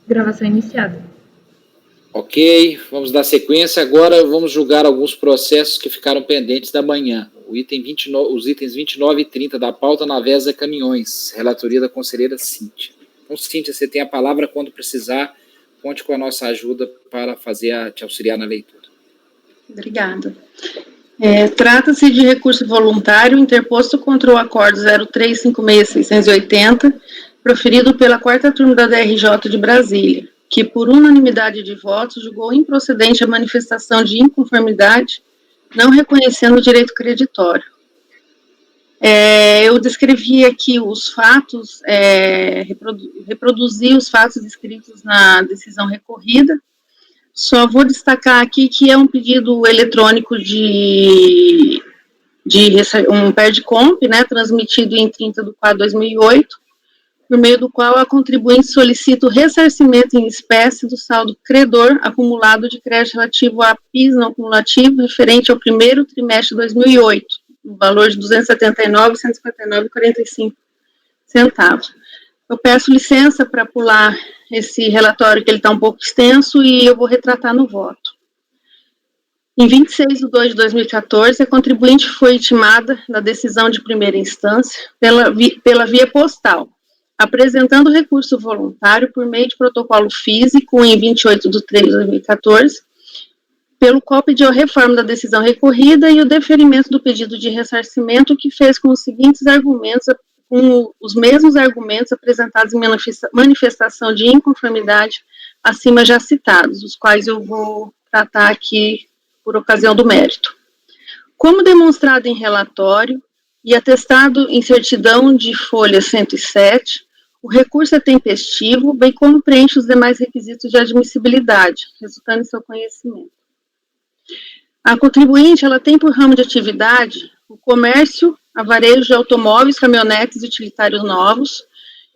Gravação iniciada. Ok, vamos dar sequência. Agora vamos julgar alguns processos que ficaram pendentes da manhã. Os itens 29 e 30 da pauta Navesa Caminhões, relatoria da conselheira Cíntia. Então, Cíntia, você tem a palavra quando precisar. Conte com a nossa ajuda para te auxiliar na leitura. Obrigada. Trata-se de recurso voluntário interposto contra o Acordo 0356-680, proferido pela 4ª Turma da DRJ de Brasília, que, por unanimidade de votos, julgou improcedente a manifestação de inconformidade, não reconhecendo o direito creditório. Eu descrevi aqui os fatos, reproduzi os fatos descritos na decisão recorrida. Só vou destacar aqui que é um pedido eletrônico de um PERDCOMP, né, transmitido em 30/4/2008, por meio do qual a contribuinte solicita o ressarcimento em espécie do saldo credor acumulado de crédito relativo a PIS não cumulativo referente ao primeiro trimestre de 2008, no valor de R$ 279.159,45. Eu peço licença para pular esse relatório, que ele está um pouco extenso, e eu vou retratar no voto. Em 26/2/2014, a contribuinte foi intimada na decisão de primeira instância pela via postal, apresentando recurso voluntário por meio de protocolo físico em 28/3/2014, pelo qual pediu a reforma da decisão recorrida e o deferimento do pedido de ressarcimento, que fez com os mesmos argumentos apresentados em manifestação de inconformidade acima já citados, os quais eu vou tratar aqui por ocasião do mérito. Como demonstrado em relatório e atestado em certidão de folha 107, o recurso é tempestivo, bem como preenche os demais requisitos de admissibilidade, resultando em seu conhecimento. A contribuinte, ela tem por ramo de atividade o comércio a varejo de automóveis, caminhonetes e utilitários novos,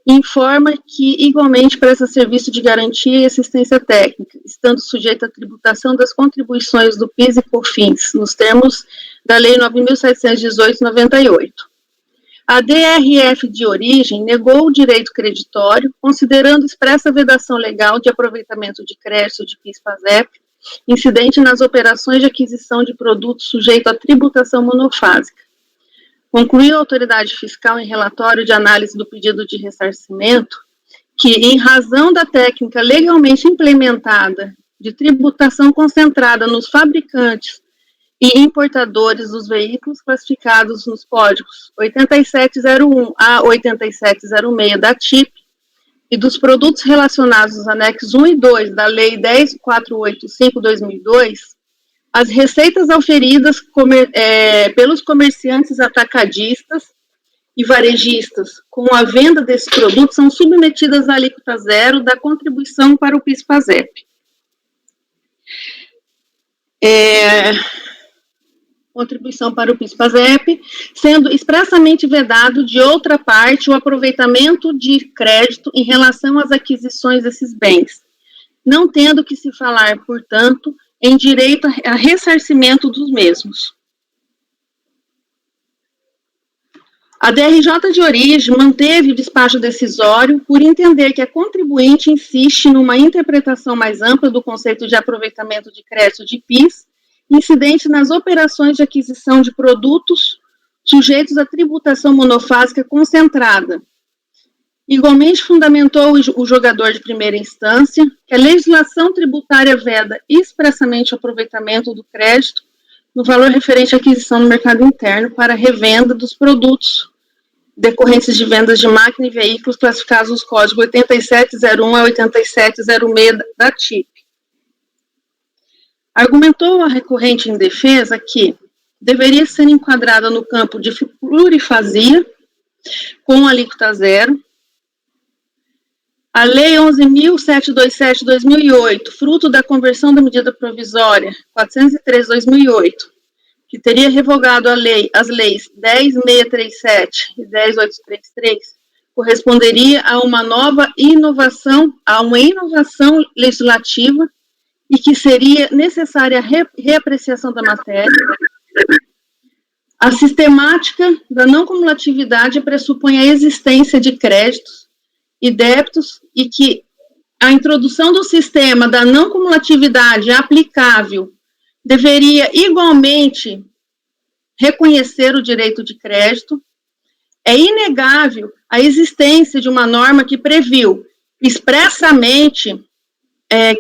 e informa que igualmente presta serviço de garantia e assistência técnica, estando sujeito à tributação das contribuições do PIS e COFINS, nos termos da Lei 9.718/98. A DRF de origem negou o direito creditório, considerando expressa vedação legal de aproveitamento de crédito de PIS/PASEP, incidente nas operações de aquisição de produtos sujeito à tributação monofásica. Concluiu a autoridade fiscal em relatório de análise do pedido de ressarcimento que, em razão da técnica legalmente implementada de tributação concentrada nos fabricantes e importadores dos veículos classificados nos códigos 8701 a 8706 da TIP e dos produtos relacionados aos anexos 1 e 2 da Lei 10.485/2002, as receitas auferidas pelos comerciantes atacadistas e varejistas com a venda desses produtos são submetidas à alíquota zero da contribuição para o PIS/PASEP. Contribuição para o PIS/PASEP, sendo expressamente vedado de outra parte o aproveitamento de crédito em relação às aquisições desses bens, não tendo que se falar, portanto, em direito a ressarcimento dos mesmos. A DRJ de origem manteve o despacho decisório por entender que a contribuinte insiste numa interpretação mais ampla do conceito de aproveitamento de crédito de PIS, incidente nas operações de aquisição de produtos sujeitos à tributação monofásica concentrada. Igualmente fundamentou o julgador de primeira instância que a legislação tributária veda expressamente o aproveitamento do crédito no valor referente à aquisição no mercado interno para revenda dos produtos decorrentes de vendas de máquina e veículos classificados nos códigos 8701 a 8706 da TIP. Argumentou a recorrente em defesa que deveria ser enquadrada no campo de plurifasia com alíquota zero. A Lei 11.727/2008, fruto da conversão da medida provisória 403/2008, que teria revogado as leis 10.637 e 10.833, corresponderia a uma inovação legislativa e que seria necessária a reapreciação da matéria. A sistemática da não cumulatividade pressupõe a existência de créditos e débitos e que a introdução do sistema da não cumulatividade aplicável deveria igualmente reconhecer o direito de crédito. É inegável a existência de uma norma que previu expressamente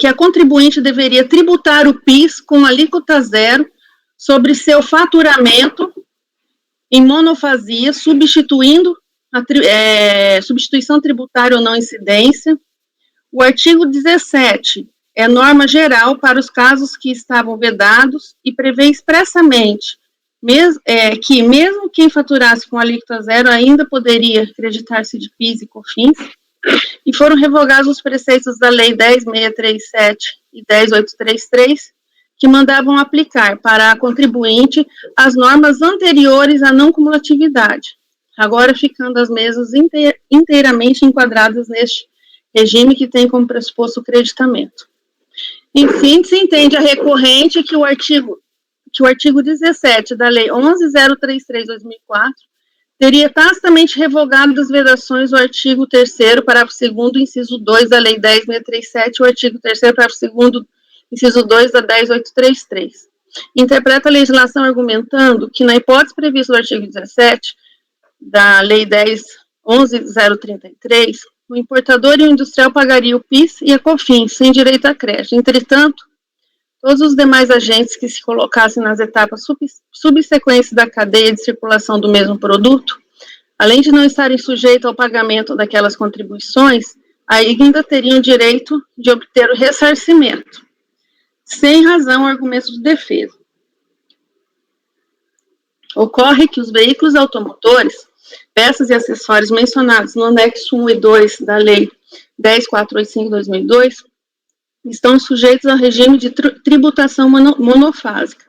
que a contribuinte deveria tributar o PIS com alíquota zero sobre seu faturamento em monofasia, substituindo substituição tributária ou não incidência. O artigo 17 é norma geral para os casos que estavam vedados e prevê expressamente que mesmo quem faturasse com alíquota zero ainda poderia acreditar-se de PIS e COFINS, e foram revogados os preceitos da Lei 10.637 e 10.833, que mandavam aplicar para a contribuinte as normas anteriores à não cumulatividade, agora ficando as mesmas inteiramente enquadradas neste regime que tem como pressuposto o creditamento. Em síntese, entende a recorrente que o artigo 17 da Lei 11.033/2004 teria tacitamente revogado as vedações do artigo 3º, parágrafo 2º, inciso 2 da Lei 10.637 e o artigo 3º, parágrafo 2º, inciso 2 da 10.833. Interpreta a legislação argumentando que, na hipótese prevista no artigo 17 da Lei 11.033, o importador e o industrial pagariam o PIS e a COFINS, sem direito a crédito. Entretanto, todos os demais agentes que se colocassem nas etapas subsequentes da cadeia de circulação do mesmo produto, além de não estarem sujeitos ao pagamento daquelas contribuições, ainda teriam direito de obter o ressarcimento, sem razão ou argumentos de defesa. Ocorre que os veículos automotores, peças e acessórios mencionados no anexo 1 e 2 da Lei 10.485/2002, estão sujeitos ao regime de tributação monofásica.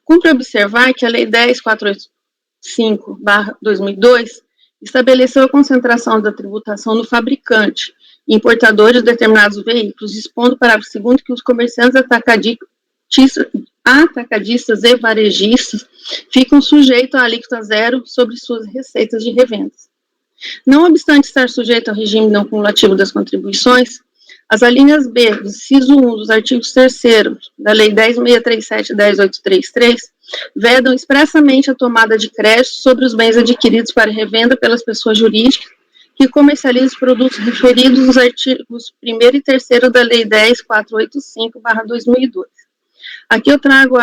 Cumpre observar que a Lei 10.485/2002 estabeleceu a concentração da tributação no fabricante e importador de determinados veículos, dispondo para o segundo que os comerciantes atacadistas e varejistas ficam sujeitos à alíquota zero sobre suas receitas de revendas. Não obstante estar sujeito ao regime não cumulativo das contribuições, as alíneas B do inciso 1 dos artigos 3º da Lei 10.637 e 10.833 vedam expressamente a tomada de crédito sobre os bens adquiridos para revenda pelas pessoas jurídicas que comercializam os produtos referidos nos artigos 1º e 3º da Lei 10.485/2002. Aqui eu trago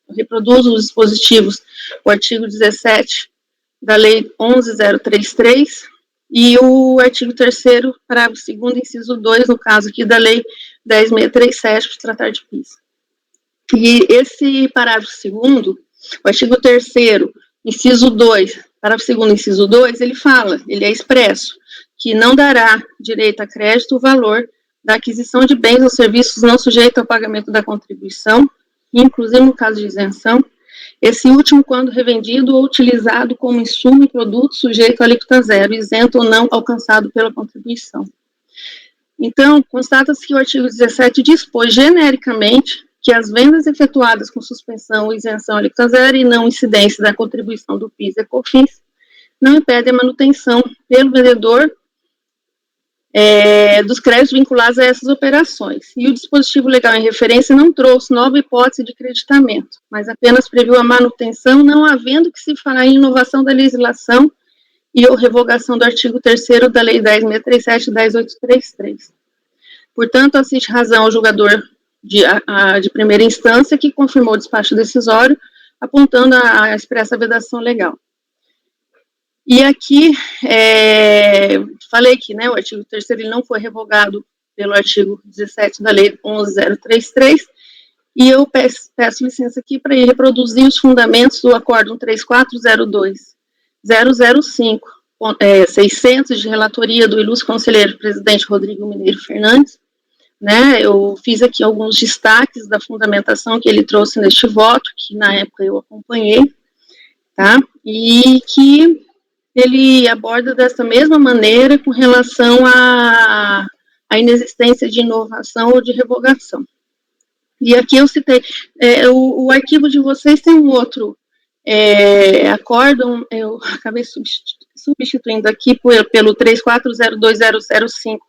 reproduzo os dispositivos, o artigo 17 da Lei 11.033 e o artigo 3º, parágrafo 2º, inciso 2, no caso aqui da Lei 10.637, para tratar de PIS. E esse parágrafo 2º, o artigo 3º, inciso 2, parágrafo 2º, inciso 2, ele é expresso, que não dará direito a crédito o valor da aquisição de bens ou serviços não sujeitos ao pagamento da contribuição, inclusive no caso de isenção, esse último quando revendido ou utilizado como insumo e produto sujeito à alíquota zero, isento ou não alcançado pela contribuição. Então, constata-se que o artigo 17 dispôs genericamente que as vendas efetuadas com suspensão ou isenção à alíquota zero e não incidência da contribuição do PIS e COFINS não impedem a manutenção pelo vendedor dos créditos vinculados a essas operações. E o dispositivo legal em referência não trouxe nova hipótese de creditamento, mas apenas previu a manutenção, não havendo que se falar em inovação da legislação e ou revogação do artigo 3º da Lei 10.637 e 10.833. Portanto, assiste razão ao julgador de primeira instância que confirmou o despacho decisório, apontando a expressa vedação legal. E aqui, falei que o artigo 3º ele não foi revogado pelo artigo 17 da Lei 11.033, e eu peço licença aqui para reproduzir os fundamentos do Acórdão 3402.005, 600 de relatoria do ilustre conselheiro presidente Rodrigo Mineiro Fernandes. Eu fiz aqui alguns destaques da fundamentação que ele trouxe neste voto, que na época eu acompanhei, tá? E que ele aborda dessa mesma maneira com relação à inexistência de inovação ou de revogação. E aqui eu citei, o arquivo de vocês tem um outro acórdão, eu acabei substituindo aqui pelo 3402.005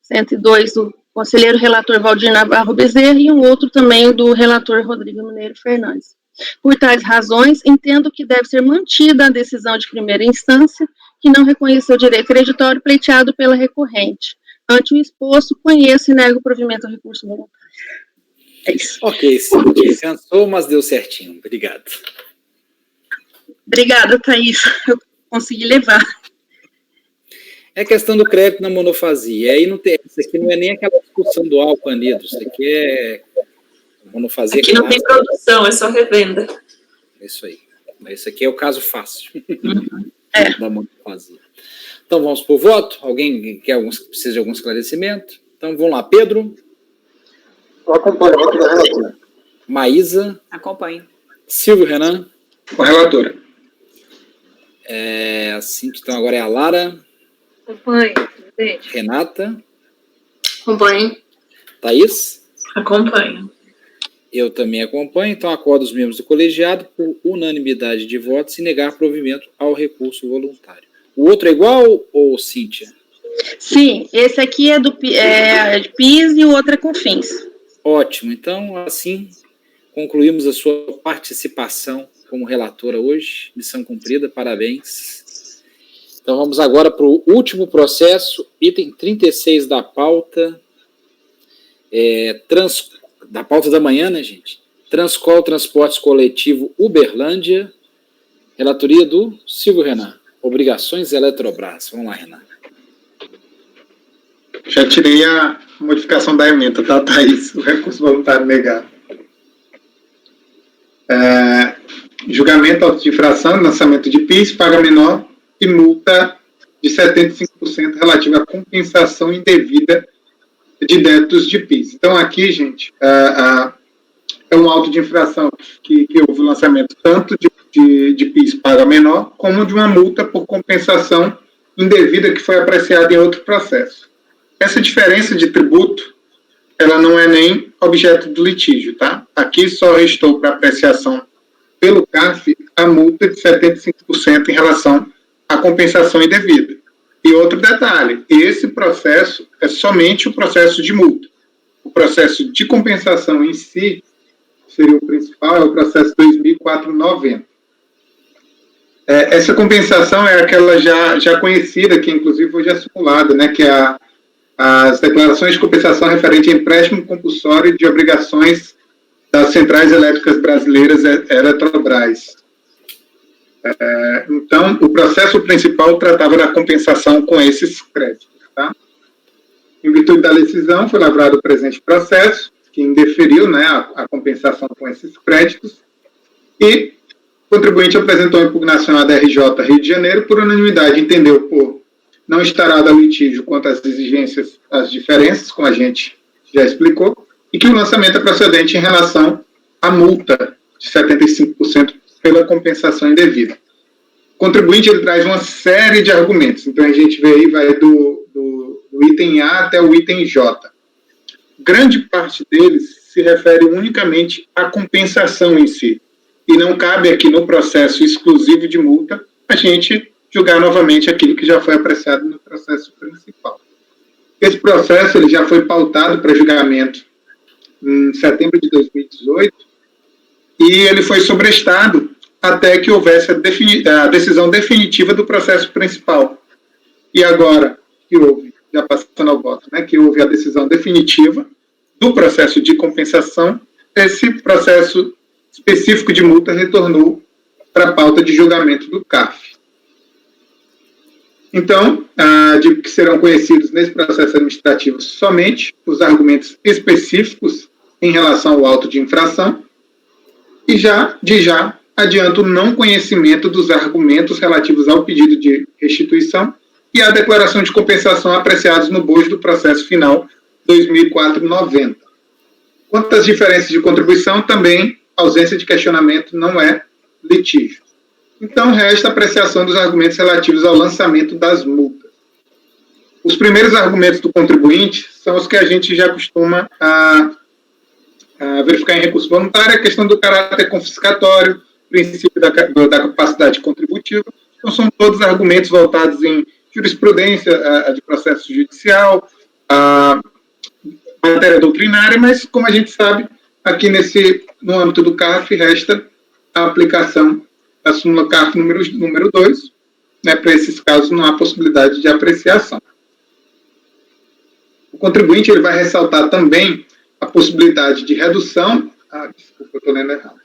102 do conselheiro relator Valdir Navarro Bezerra e um outro também do relator Rodrigo Mineiro Fernandes. Por tais razões, entendo que deve ser mantida a decisão de primeira instância, que não reconheceu o direito creditório pleiteado pela recorrente. Ante o exposto, conheço e nego o provimento ao recurso voluntário. É isso. Ok, sim, cansou, mas deu certinho. Obrigado. Obrigada, Thaís. Eu consegui levar. É questão do crédito na monofasia. Aí não tem, isso aqui não é nem aquela discussão do álcool anido. Isso aqui é monofasia. Aqui não tem produção, é só revenda. É isso aí. Mas isso aqui é o caso fácil É. da monofasia. Então vamos para o voto. Alguém quer precisa de algum esclarecimento? Então vamos lá. Pedro. Eu acompanho o voto da relatora. Maísa. Acompanho. Silvio Renan. Com a relatora. Assim, então agora é a Lara. Acompanho, presidente. Renata. Acompanho. Thaís. Acompanho. Eu também acompanho, então acordo os membros do colegiado por unanimidade de votos e negar provimento ao recurso voluntário. O outro é igual ou Cíntia? Sim, esse aqui é de PIS e o outro é COFINS. Ótimo, então assim concluímos a sua participação como relatora hoje, missão cumprida, parabéns. Então vamos agora para o último processo, item 36 da pauta, da pauta da manhã, né, gente? Transcol Transportes Coletivo Uberlândia, relatoria do Silvio Renan. Obrigações Eletrobras. Vamos lá, Renan. Já tirei a modificação da emenda, tá, Thaís? O recurso voluntário negado. Julgamento auto de infração, lançamento de PIS, paga menor e multa de 75% relativa à compensação indevida de débitos de PIS. Então, aqui, gente, é um auto de infração que houve o lançamento tanto de PIS paga menor, como de uma multa por compensação indevida que foi apreciada em outro processo. Essa diferença de tributo, ela não é nem objeto do litígio, tá? Aqui só restou para apreciação pelo CARF a multa de 75% em relação à compensação indevida. E outro detalhe, esse processo é somente o processo de multa. O processo de compensação em si, seria o principal, é o processo 2490. Essa compensação é aquela já conhecida, que inclusive hoje é simulada, né, que é as declarações de compensação referente a empréstimo compulsório de obrigações das centrais elétricas brasileiras Eletrobras. Então, o processo principal tratava da compensação com esses créditos. Tá? Em virtude da decisão, foi lavrado o presente processo, que indeferiu, né, a compensação com esses créditos, e o contribuinte apresentou a impugnação à DRJ Rio de Janeiro, por unanimidade, entendeu por não estar dado ao litígio quanto às exigências, às diferenças, como a gente já explicou, e que o lançamento é procedente em relação à multa de 75% pela compensação indevida. O contribuinte ele traz uma série de argumentos, então a gente vê aí, vai do item A até o item J. Grande parte deles se refere unicamente à compensação em si, e não cabe aqui no processo exclusivo de multa a gente julgar novamente aquilo que já foi apreciado no processo principal. Esse processo ele já foi pautado para julgamento em setembro de 2018 e ele foi sobrestado até que houvesse a decisão definitiva do processo principal. E agora que houve, já passando ao voto, né, que houve a decisão definitiva do processo de compensação, esse processo específico de multa retornou para a pauta de julgamento do CARF. Então, digo que serão conhecidos nesse processo administrativo somente os argumentos específicos em relação ao auto de infração e já adianto o não conhecimento dos argumentos relativos ao pedido de restituição e à declaração de compensação apreciados no bojo do processo final 2004-90. Quanto às diferenças de contribuição, também ausência de questionamento não é litígio. Então, resta a apreciação dos argumentos relativos ao lançamento das multas. Os primeiros argumentos do contribuinte são os que a gente já costuma verificar em recurso voluntário, a questão do caráter confiscatório, princípio da capacidade contributiva. Então, são todos argumentos voltados em jurisprudência de processo judicial, a matéria doutrinária, mas, como a gente sabe, aqui no âmbito do CARF, resta a aplicação da súmula CARF número 2, né, para esses casos não há possibilidade de apreciação. O contribuinte ele vai ressaltar também a possibilidade de redução... desculpa, eu estou lendo errado.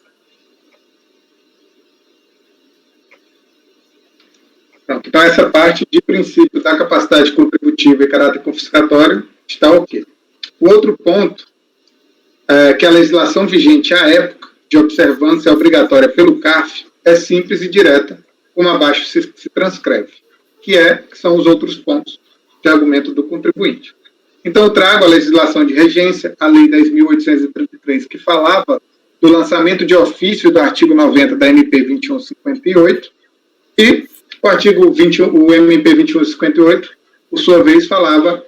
Pronto, então, essa parte de princípio da capacidade contributiva e caráter confiscatório está ok. O outro ponto é que a legislação vigente à época de observância obrigatória pelo CARF é simples e direta, como abaixo se transcreve, que são os outros pontos de argumento do contribuinte. Então, eu trago a legislação de regência, a Lei 10.833, que falava do lançamento de ofício do artigo 90 da MP 2158, e o MP 2158, por sua vez, falava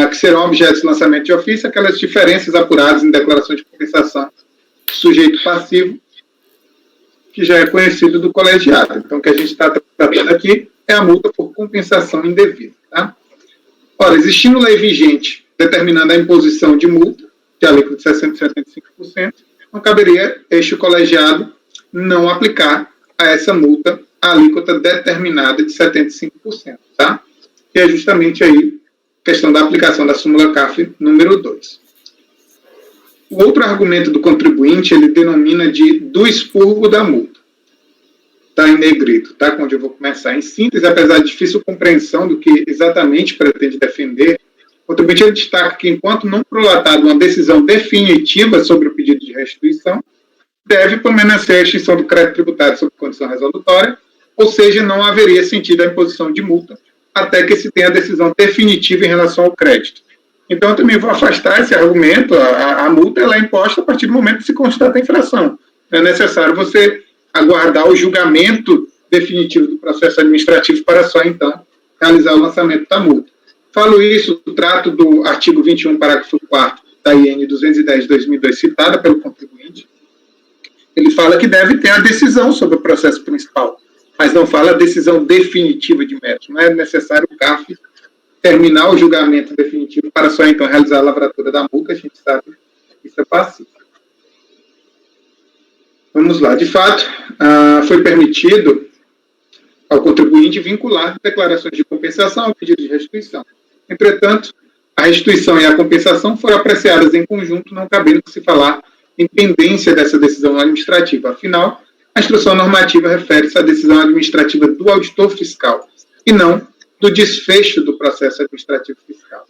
que serão objetos de lançamento de ofício aquelas diferenças apuradas em declaração de compensação sujeito passivo, que já é conhecido do colegiado. Então, o que a gente está tratando aqui é a multa por compensação indevida. Tá? Ora, existindo lei vigente determinando a imposição de multa, de alíquota de 75%, não caberia este colegiado não aplicar a essa multa a alíquota determinada de 75%, tá? Que é justamente aí a questão da aplicação da súmula CARF número 2. O outro argumento do contribuinte, ele denomina do expurgo da multa. Está em negrito, tá? Onde eu vou começar. Em síntese, apesar de difícil compreensão do que exatamente pretende defender, o contribuinte ele destaca que, enquanto não prolatada uma decisão definitiva sobre o pedido de restituição, deve permanecer a extinção do crédito tributário sob condição resolutória, ou seja, não haveria sentido a imposição de multa até que se tenha a decisão definitiva em relação ao crédito. Então, eu também vou afastar esse argumento. A multa ela é imposta a partir do momento que se constata a infração. Não é necessário você aguardar o julgamento definitivo do processo administrativo para só, então, realizar o lançamento da multa. Falo isso, trato do artigo 21, parágrafo 4º da IN 210 de 2002, citada pelo contribuinte. Ele fala que deve ter a decisão sobre o processo principal, mas não fala a decisão definitiva de mérito. Não é necessário o CARF terminar o julgamento definitivo para só, então, realizar a lavratura da multa. A gente sabe que isso é passivo. Vamos lá. De fato, foi permitido ao contribuinte vincular declarações de compensação ao pedido de restituição. Entretanto, a restituição e a compensação foram apreciadas em conjunto, não cabendo se falar em pendência dessa decisão administrativa. Afinal, a instrução normativa refere-se à decisão administrativa do auditor fiscal e não do desfecho do processo administrativo fiscal.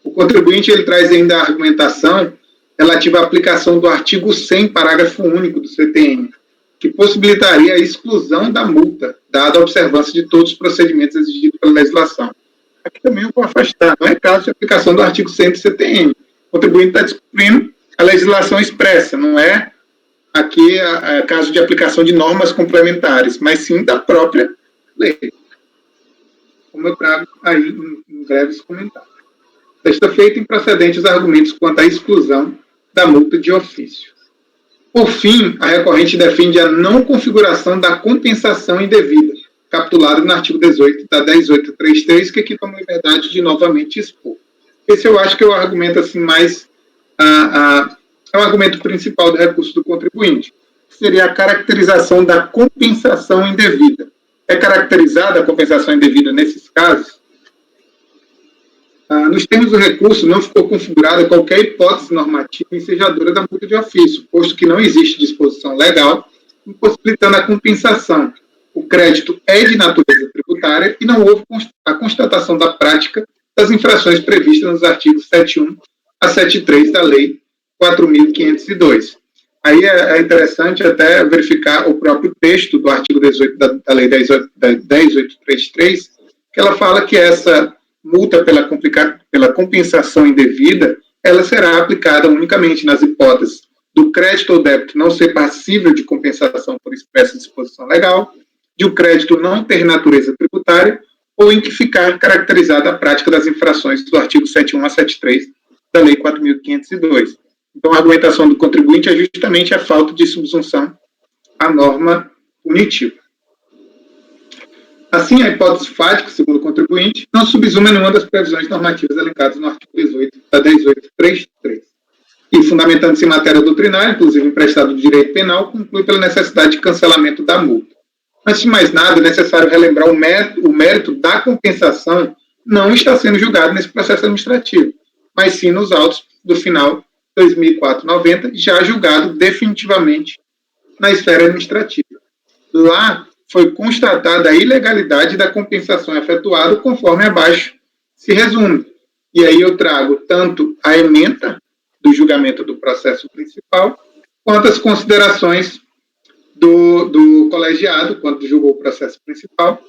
O contribuinte ele traz ainda a argumentação relativa à aplicação do artigo 100, parágrafo único do CTN, que possibilitaria a exclusão da multa, dada a observância de todos os procedimentos exigidos pela legislação. Aqui também eu vou afastar, não é caso de aplicação do artigo 100 do CTN. O contribuinte está descumprindo a legislação expressa, não é aqui caso de aplicação de normas complementares, mas sim da própria lei, como eu trago aí em breves comentários. Está feito improcedente os argumentos quanto à exclusão da multa de ofício. Por fim, a recorrente defende a não configuração da compensação indevida, capitulada no artigo 18 da 10.833, que aqui tomo liberdade de novamente expor. Esse eu acho que é o argumento assim, mais... é o argumento principal do recurso do contribuinte, que seria a caracterização da compensação indevida. É caracterizada a compensação indevida nesses casos? Nos termos do recurso, não ficou configurada qualquer hipótese normativa ensejadora da multa de ofício, posto que não existe disposição legal impossibilitando a compensação. O crédito é de natureza tributária e não houve a constatação da prática das infrações previstas nos artigos 7.1 a 7.3 da Lei 4.502. Aí é interessante até verificar o próprio texto do artigo 18 da Lei 10.833, que ela fala que essa multa pela compensação indevida, ela será aplicada unicamente nas hipóteses do crédito ou débito não ser passível de compensação por expressa disposição legal, de o crédito não ter natureza tributária, ou em que ficar caracterizada a prática das infrações do artigo 7.1 a 7.3 da Lei 4.502. Então, a argumentação do contribuinte é justamente a falta de subsunção à norma punitiva. Assim, a hipótese fática, segundo o contribuinte, não subsuma nenhuma das previsões normativas elencadas no artigo 18 da 1833. E, fundamentando-se em matéria doutrinária, inclusive emprestado do direito penal, conclui pela necessidade de cancelamento da multa. Antes de mais nada, é necessário relembrar o mérito da compensação não está sendo julgado nesse processo administrativo, mas sim nos autos do final 2004-90, já julgado definitivamente na esfera administrativa. Lá foi constatada a ilegalidade da compensação efetuada conforme abaixo se resume. E aí eu trago tanto a ementa do julgamento do processo principal, quanto as considerações do colegiado, quando julgou o processo principal.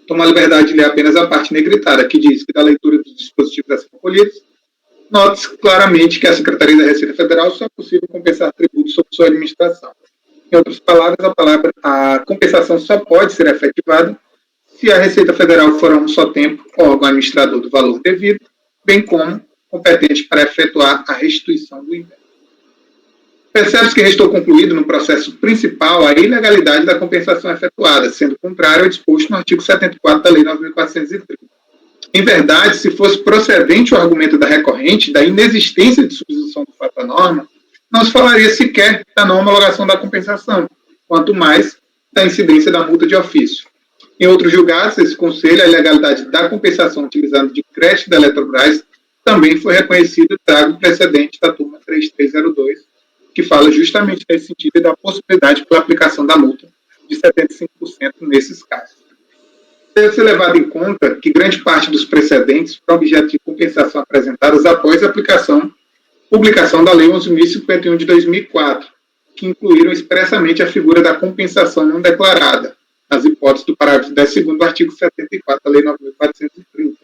Tomo a liberdade de ler apenas a parte negritada, que diz que, da leitura dos dispositivos assim recolhidos, note-se claramente que a Secretaria da Receita Federal só é possível compensar tributos sob sua administração. Em outras palavras, a compensação só pode ser efetivada se a Receita Federal for a um só tempo órgão administrador do valor devido, bem como competente para efetuar a restituição do inverno. Percebe-se que restou concluído no processo principal a ilegalidade da compensação efetuada, sendo contrário ao disposto no artigo 74 da Lei 9.430. Em verdade, se fosse procedente o argumento da recorrente da inexistência de substituição do fato à norma, não se falaria sequer da não homologação da compensação, quanto mais da incidência da multa de ofício. Em outros julgados, esse conselho, a ilegalidade da compensação utilizando de crédito da Eletrobras também foi reconhecida, trago precedente da turma 3302, que fala justamente nesse sentido e da possibilidade pela aplicação da multa de 75% nesses casos. Deve ser levado em conta que grande parte dos precedentes para objeto de compensação apresentados após a publicação da Lei 11.051 de 2004, que incluíram expressamente a figura da compensação não declarada, nas hipóteses do parágrafo 10º do artigo 74 da Lei 9.430.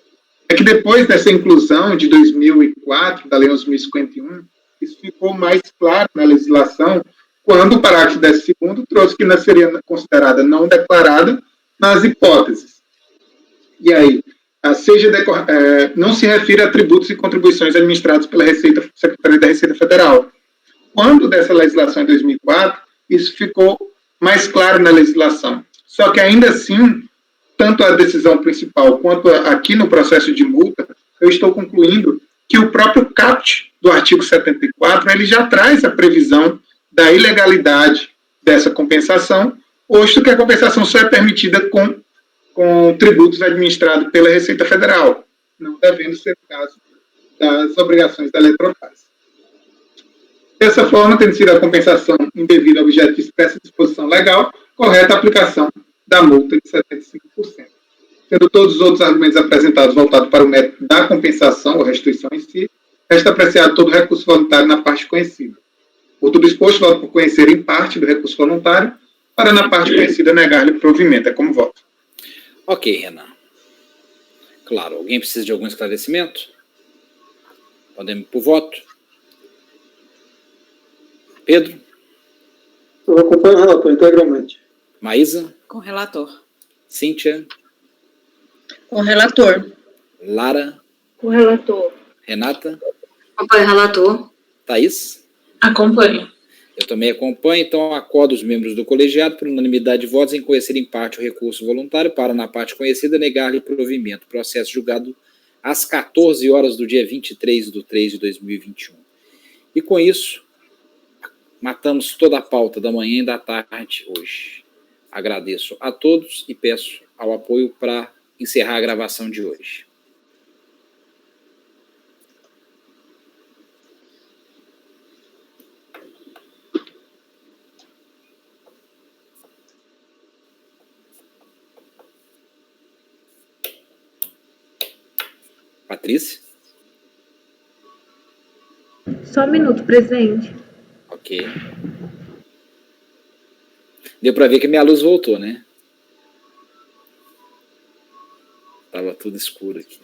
É que depois dessa inclusão de 2004, da Lei 11.051, isso ficou mais claro na legislação, quando o parágrafo 10º trouxe que não seria considerada não declarada nas hipóteses. E aí, não se refere a tributos e contribuições administrados pela Secretaria da Receita Federal. Quando dessa legislação em 2004, isso ficou mais claro na legislação. Só que ainda assim, tanto a decisão principal quanto aqui no processo de multa, eu estou concluindo que o próprio caput do artigo 74, ele já traz a previsão da ilegalidade dessa compensação, posto que a compensação só é permitida com tributos administrados pela Receita Federal, não devendo ser o caso das obrigações da Eletrobras. Dessa forma, tendo sido a compensação indevida objeto de expressa disposição legal, correta a aplicação da multa de 75%. Tendo todos os outros argumentos apresentados voltados para o método da compensação ou restituição em si, resta apreciado todo recurso voluntário na parte conhecida. Por tudo exposto, voto por conhecer em parte do recurso voluntário, para na parte conhecida negar-lhe provimento. É como voto. Ok, Renan. Claro, alguém precisa de algum esclarecimento? Podemos ir por voto. Pedro? Eu acompanho o relator integralmente. Maísa? Com o relator. Cíntia? Com o relator. Lara? Com o relator. Renata? Acompanho o relator. Thaís? Acompanho. Eu também acompanho, então acordo os membros do colegiado por unanimidade de votos em conhecer em parte o recurso voluntário para, na parte conhecida, negar-lhe provimento. Processo julgado às 14 horas do dia 23/3/2021. E com isso, matamos toda a pauta da manhã e da tarde hoje. Agradeço a todos e peço ao apoio para encerrar a gravação de hoje. Patrícia? Só um minuto, presidente. Ok. Deu para ver que minha luz voltou, né? Tava tudo escuro aqui.